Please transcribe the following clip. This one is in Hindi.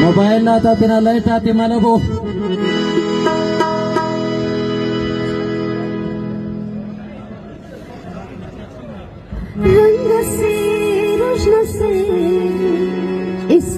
मोबाइल ना था तेरा लाइट आती मानो को रंग से रोशन से इस